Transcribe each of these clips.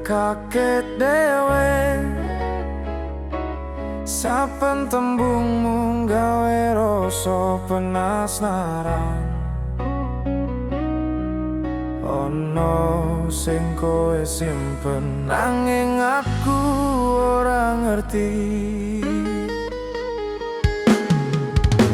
kaget dewe. Saben tembungmu gawe rasa penasaran. Ono sing kowe simpen nanging aku ora ngerti.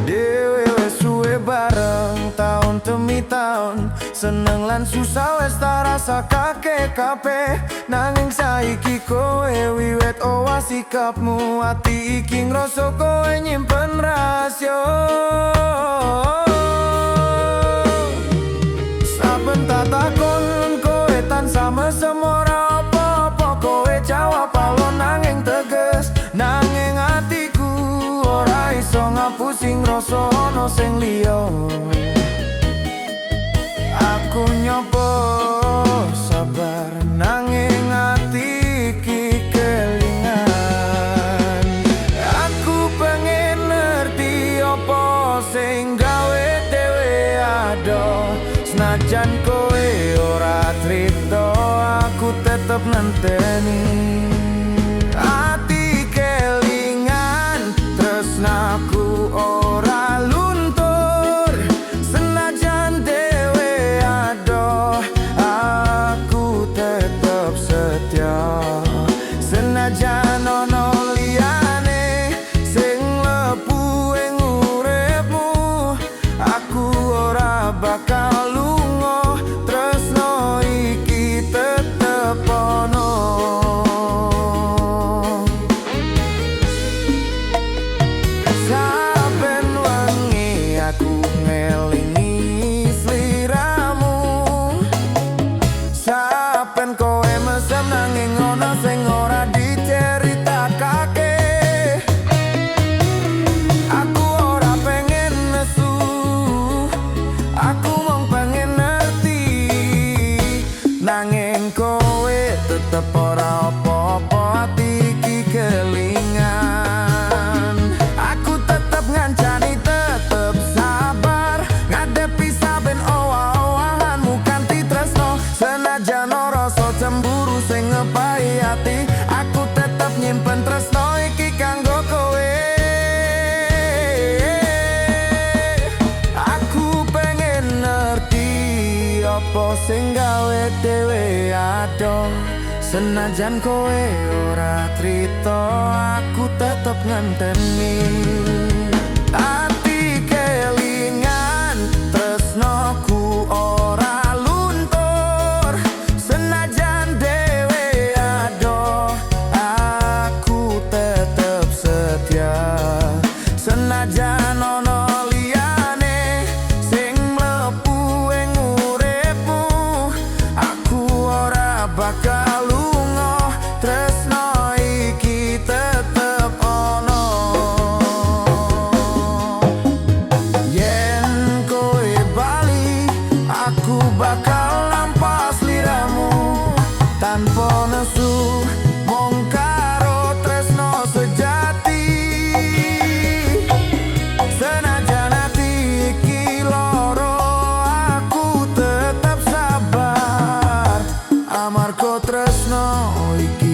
Dewe wes suwe bareng tahun demi tahun, seneng lan susah wes tak rasa kakek kabeh. Nanging saiki kowe wiwit owa sikapmu, ati iki ngrasa kowe nyimpen rahasia. Saben tak takon kowe tansah mesem ora apa-apa, kowe jawab alon nanging teges. Nanging atiku ora iso ngapusi ngrasa ono sing liya. Aku nyoba sabar nanging ati iki kelingan. Aku pengen ngerti apa sing gawe dhewe ado. Senajan kowe ora trito, aku tetep nenteni. Ati kelingan tresnaku ora luntur. Senajan dhewe ado, aku tetep setia. Senajan ono liyane sing mlebu ing uripmu, aku ora bakal lunga. Tresno iki tetep ono. Saben wengi aku ngelingi sliramu. Saben kowe mesem nanging ono sing ora diceritakake. Aku ora pengen nesu, aku mung pengen ngerti. Nanging kowe tetep ora apa-apa, ati iki kelingan. Aku tetep ngancani, tetep sabar ngadepi saben owa-owahanmu kanthi tresno. Senajan rasa cemburu sing ngepai ati, aku tetep nyimpen tresno iki kanggo kowe. Aku pengen ngerti apa sing gawe dhewe ado. Senajan kowe ora trito, aku tetep ngenteni. Ati kelingan tresnoku ora luntur. Senajan dhewe ado, aku tetep setia. Senajan ono liyane sing mlebu ing uripmu, aku ora bakal lunga. Tresno iki tetep ono. Yen kowe bali, aku bakal nampas sliramu tanpa nesu, mung karo tresno sejati. Senajan ati iki loro, aku tetep sabar amarga tresno iki